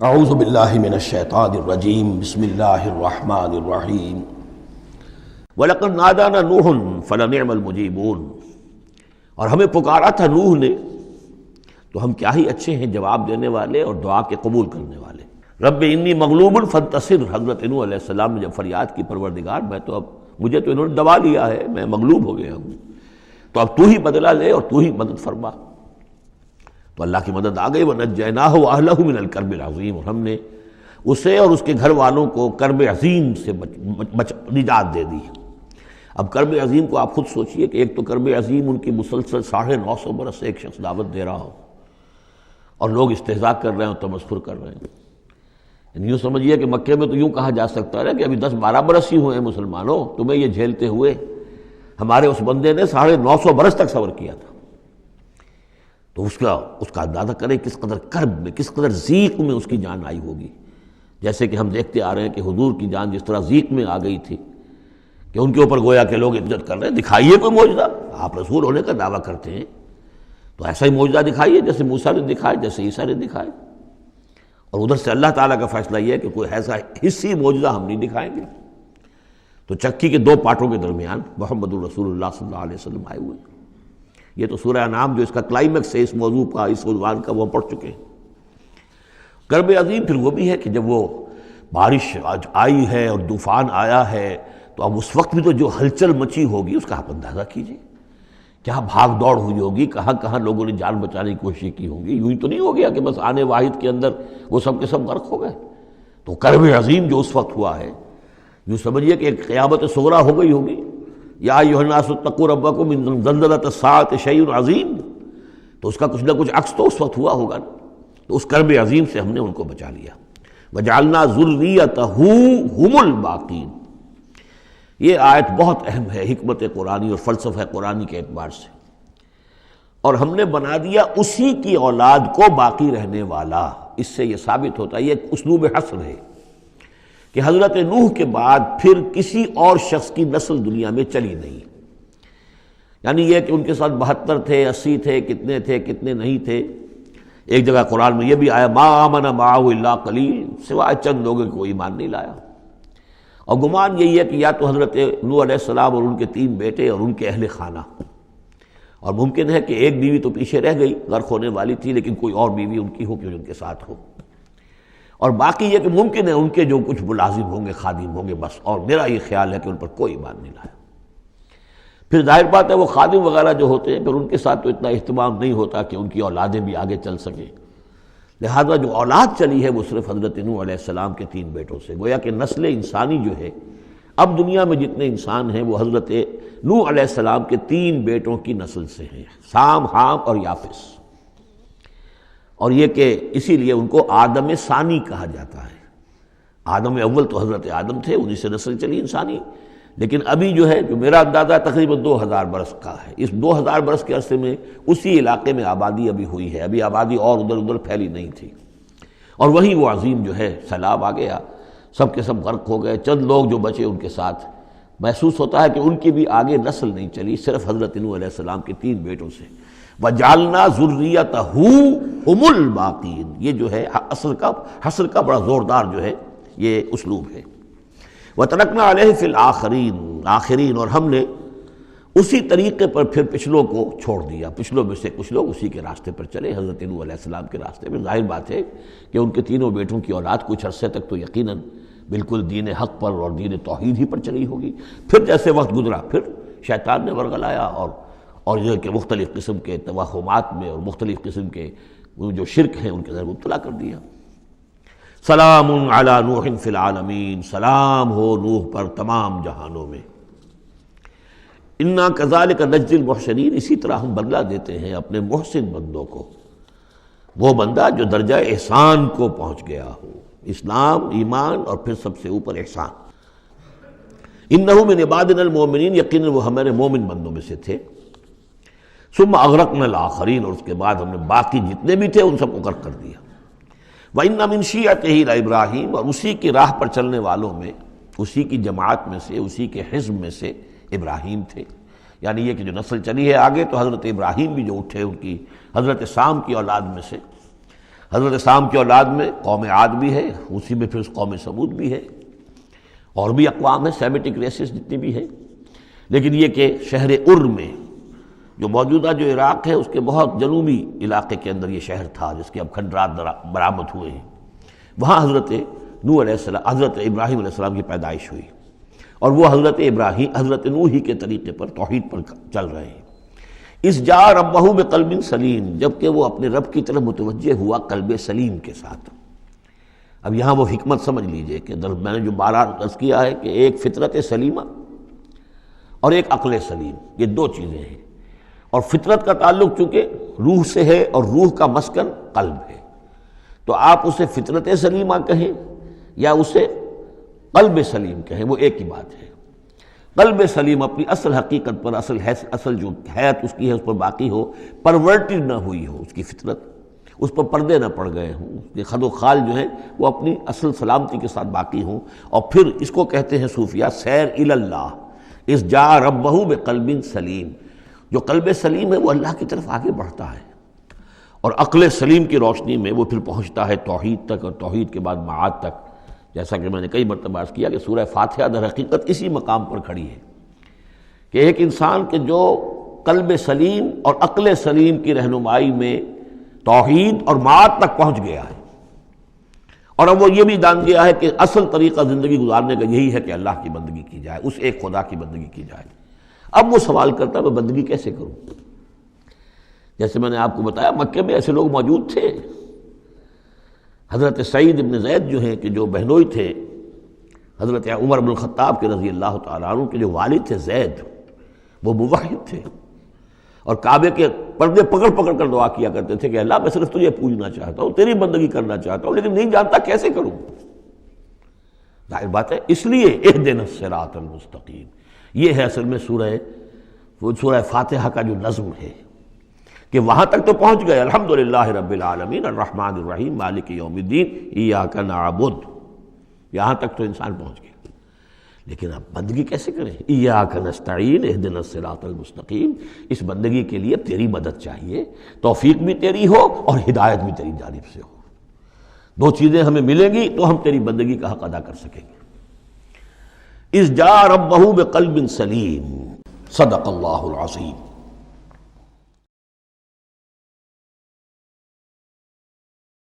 اعوذ باللہ من الشیطان الرجیم بسم اللہ الرحمن الرحیم وَلَقَدْ نَادَانَا نُوحٌ فَلَنِعْمَ الْمُجِيبُونَ، اور ہمیں پکارا تھا نوح نے تو ہم کیا ہی اچھے ہیں جواب دینے والے اور دعا کے قبول کرنے والے۔ رب انی مغلوب فانتصر، حضرت نوح علیہ السلام نے جب فریاد کی پروردگار مجھے تو انہوں نے دبا لیا ہے، میں مغلوب ہو گیا ہوں، تو اب تو ہی بدلہ لے اور تو ہی مدد فرما۔ تو اللہ کی مدد آ گئی، وَنَجَّيْنَاهُ وَأَهْلَهُ مِنَ الْكَرْبِ الْعَظِيمِ، اور ہم نے اسے اور اس کے گھر والوں کو کرب عظیم سے نجات دے دی۔ اب کرب عظیم کو آپ خود سوچئے کہ ایک تو کرب عظیم ان کی مسلسل 950 برس سے ایک شخص دعوت دے رہا ہو اور لوگ استہزاء کر رہے ہیں اور تمسخر کر رہے ہیں۔ یعنی یوں سمجھیے کہ مکے میں تو یوں کہا جا سکتا ہے کہ ابھی 10-12 برس ہی ہوئے ہیں مسلمانوں تمہیں یہ جھیلتے ہوئے، ہمارے اس بندے نے 950 برس تک صبر کیا تھا۔ تو اس کا اندازہ کریں کس قدر کرب میں، کس قدر ضیق میں اس کی جان آئی ہوگی۔ جیسے کہ ہم دیکھتے آ رہے ہیں کہ حضور کی جان جس طرح ضیق میں آ گئی تھی کہ ان کے اوپر گویا کہ لوگ عزت کر رہے ہیں، دکھائیے کوئی معجزہ، آپ رسول ہونے کا دعویٰ کرتے ہیں تو ایسا ہی معجزہ دکھائیے جیسے موسیٰ نے دکھائے، جیسے عیسیٰ نے دکھائے۔ اور ادھر سے اللہ تعالیٰ کا فیصلہ یہ ہے کہ کوئی ایسا حصی معجزہ ہم نہیں دکھائیں گے۔ تو چکی کے دو پارٹوں کے درمیان محمد الرسول اللہ صلی اللہ علیہ وسلم آئے ہوئے۔ یہ تو سورہ انعام جو اس کا کلائمیکس ہے اس موضوع کا، اس عنوان کا، وہ پڑھ چکے ہیں۔ کرب عظیم پھر وہ بھی ہے کہ جب وہ بارش آئی ہے اور طوفان آیا ہے تو اب اس وقت بھی تو جو ہلچل مچی ہوگی اس کا آپ اندازہ کیجیے، کیا بھاگ دوڑ ہوئی ہوگی، کہاں کہاں لوگوں نے جان بچانے کی کوشش کی ہوگی۔ یوں ہی تو نہیں ہو گیا کہ بس آنے واحد کے اندر وہ سب کے سب غرق ہو گئے۔ تو کرب عظیم جو اس وقت ہوا ہے، یوں سمجھیے کہ ایک قیامت صغریٰ ہو گئی ہوگی۔ یا ایھا الناس اتقوا ربکم ان زلزلۃ الساعۃ شیء عظیم، تو اس کا کچھ نہ کچھ عکس تو اس وقت ہوا ہوگا نا۔ تو اس کرب عظیم سے ہم نے ان کو بچا لیا۔ وجعلنا ذریتہ ھم الباقین، یہ آیت بہت اہم ہے حکمت قرآنی اور فلسفہ قرآنی کے اعتبار سے۔ اور ہم نے بنا دیا اسی کی اولاد کو باقی رہنے والا۔ اس سے یہ ثابت ہوتا ہے، یہ ایک اسلوب حصر ہے کہ حضرت نوح کے بعد پھر کسی اور شخص کی نسل دنیا میں چلی نہیں۔ یعنی یہ کہ ان کے ساتھ 72 تھے، 80 تھے، کتنے نہیں تھے۔ ایک جگہ قرآن میں یہ بھی آیا ما آمن معہ الا قلیل، سوائے چند لوگوں کو ایمان نہیں لایا۔ اور گمان یہی ہے کہ یا تو حضرت نوح علیہ السلام اور ان کے 3 بیٹے اور ان کے اہل خانہ، اور ممکن ہے کہ ایک بیوی تو پیچھے رہ گئی، غرق ہونے والی تھی، لیکن کوئی اور بیوی ان کی ہو کہ ان کے ساتھ ہو۔ اور باقی یہ کہ ممکن ہے ان کے جو کچھ ملازم ہوں گے، خادم ہوں گے، بس۔ اور میرا یہ خیال ہے کہ ان پر کوئی ایمان نہیں لایا۔ پھر ظاہر بات ہے وہ خادم وغیرہ جو ہوتے ہیں پھر ان کے ساتھ تو اتنا اہتمام نہیں ہوتا کہ ان کی اولادیں بھی آگے چل سکیں، لہذا جو اولاد چلی ہے وہ صرف حضرت نوح علیہ السلام کے 3 بیٹوں سے۔ گویا کہ نسل انسانی جو ہے اب دنیا میں جتنے انسان ہیں وہ حضرت نوح علیہ السلام کے 3 بیٹوں کی نسل سے ہیں، سام، حام اور یافس۔ اور یہ کہ اسی لیے ان کو آدم ثانی کہا جاتا ہے۔ آدم اول تو حضرت آدم تھے، انہی سے نسل چلی انسانی، لیکن ابھی جو ہے جو میرا اندازہ تقریباً 2000 برس کا ہے، اس 2000 برس کے عرصے میں اسی علاقے میں آبادی ابھی ہوئی ہے، ابھی آبادی اور ادھر پھیلی نہیں تھی۔ اور وہی وہ عظیم جو ہے سیلاب آ گیا، سب کے سب غرق ہو گئے، چند لوگ جو بچے ان کے ساتھ۔ محسوس ہوتا ہے کہ ان کی بھی آگے نسل نہیں چلی، صرف حضرت نوح علیہ السلام کے 3 بیٹوں سے۔ وَجَعَلْنَا ذُرِّيَّتَهُ هُمُ الْبَاقِينَ، یہ جو ہے حصر کا بڑا زوردار جو ہے یہ اسلوب ہے۔ وَتَرَكْنَا عَلَيْهِ فِي الْآخِرِينَ، آخرین، اور ہم نے اسی طریقے پر پھر پچھلوں کو چھوڑ دیا، پچھلوں میں سے کچھ لوگ اسی کے راستے پر چلے، حضرت نوح علیہ السلام کے راستے میں۔ ظاہر بات ہے کہ ان کے 3 بیٹوں کی اولاد کچھ عرصے تک تو یقیناً بالکل دین حق پر اور دین توحید ہی پر چلی ہوگی۔ پھر جیسے وقت گزرا پھر شیطان نے ورغلایا اور یہ کہ مختلف قسم کے توہمات میں اور مختلف قسم کے جو شرک ہیں ان کے اندر مبتلا کر دیا۔ سلام علی نوح فی العالمین، سلام ہو نوح پر تمام جہانوں میں۔ انا کذالک نجزی المحسنین، اسی طرح ہم بدلہ دیتے ہیں اپنے محسن بندوں کو، وہ بندہ جو درجہ احسان کو پہنچ گیا ہو، اسلام، ایمان اور پھر سب سے اوپر احسان۔ انہ من عبادنا المؤمنین، یقیناً وہ ہمارے مومن بندوں میں سے تھے۔ ثم اغرقنا الآخرین، اور اس کے بعد ہم نے باقی جتنے بھی تھے ان سب کو غرق کر دیا۔ وَإِنَّ مِن شِيعَتِهِ لَإِبْرَاهِيمَ، اور اسی کی راہ پر چلنے والوں میں، اسی کی جماعت میں سے، اسی کے حزب میں سے ابراہیم تھے۔ یعنی یہ کہ جو نسل چلی ہے آگے تو حضرت ابراہیم بھی جو اٹھے ان کی حضرت سام کی اولاد میں سے۔ حضرت سام کی اولاد میں قوم عاد بھی ہے، اسی میں پھر قوم سمود بھی ہے، اور بھی اقوام ہیں سیمیٹک ریسز جتنی بھی ہیں، لیکن یہ کہ شہر ار میں جو موجودہ جو عراق ہے اس کے بہت جنوبی علاقے کے اندر یہ شہر تھا جس کے اب کھنڈرات برآمد ہوئے ہیں، وہاں حضرت نوح علیہ السلام، حضرت ابراہیم علیہ السلام کی پیدائش ہوئی، اور وہ حضرت نوح ہی کے طریقے پر توحید پر چل رہے ہیں۔ اس جا ربہ بقلب سلیم، جبکہ وہ اپنے رب کی طرف متوجہ ہوا قلب سلیم کے ساتھ۔ اب یہاں وہ حکمت سمجھ لیجئے کہ میں نے جو بارہ عرض کیا ہے کہ ایک فطرت سلیمہ اور ایک عقل سلیم، یہ دو چیزیں ہیں، اور فطرت کا تعلق چونکہ روح سے ہے اور روح کا مسکن قلب ہے، تو آپ اسے فطرت سلیمہ کہیں یا اسے قلب سلیم کہیں، وہ ایک ہی بات ہے۔ قلب سلیم اپنی اصل حقیقت پر، اصل جو حیت اس کی ہے اس پر باقی ہو، پرورٹڈ نہ ہوئی ہو اس کی فطرت، اس پر پردے نہ پڑ گئے ہوں، اس کے خد و خال جو ہیں وہ اپنی اصل سلامتی کے ساتھ باقی ہوں، اور پھر اس کو کہتے ہیں صوفیہ سیر الی اللہ، اس جا ربہ بقلب سلیم، جو قلب سلیم ہے وہ اللہ کی طرف آگے بڑھتا ہے، اور عقل سلیم کی روشنی میں وہ پھر پہنچتا ہے توحید تک، اور توحید کے بعد معاد تک، جیسا کہ میں نے کئی مرتبہ عرض کیا کہ سورہ فاتحہ در حقیقت اسی مقام پر کھڑی ہے کہ ایک انسان کے جو قلب سلیم اور عقل سلیم کی رہنمائی میں توحید اور معاد تک پہنچ گیا ہے، اور اب وہ یہ بھی جان گیا ہے کہ اصل طریقہ زندگی گزارنے کا یہی ہے کہ اللہ کی بندگی کی جائے، اس ایک خدا کی بندگی کی جائے۔ اب وہ سوال کرتا ہے میں بندگی کیسے کروں؟ جیسے میں نے آپ کو بتایا مکے میں ایسے لوگ موجود تھے، حضرت سعید بن زید جو ہیں کہ جو بہنوئی تھے حضرت عمر بن الخطاب کے رضی اللہ تعالیٰ عنہ کے جو والد تھے زید، وہ موحد تھے، اور کعبے کے پردے پکڑ پکڑ کر دعا کیا کرتے تھے کہ اللہ میں صرف تجھے پوجنا چاہتا ہوں، تیری بندگی کرنا چاہتا ہوں، لیکن نہیں جانتا کیسے کروں۔ ظاہر بات ہے، اس لیے اہدنا الصراط المستقیم، یہ ہے اصل میں سورہ فاتحہ کا جو نظم ہے کہ وہاں تک تو پہنچ گئے، الحمدللہ رب العالمین الرحمن الرحیم مالک یوم الدین ایاک نعبد، یہاں تک تو انسان پہنچ گیا، لیکن اب بندگی کیسے کریں؟ ایاک نستعین اہدنا الصراط المستقیم، اس بندگی کے لیے تیری مدد چاہیے، توفیق بھی تیری ہو اور ہدایت بھی تیری جانب سے ہو، دو چیزیں ہمیں ملیں گی تو ہم تیری بندگی کا حق ادا کر سکیں گے۔ اذ جاء ربہ بقلب سلیم، صدق اللہ العظیم۔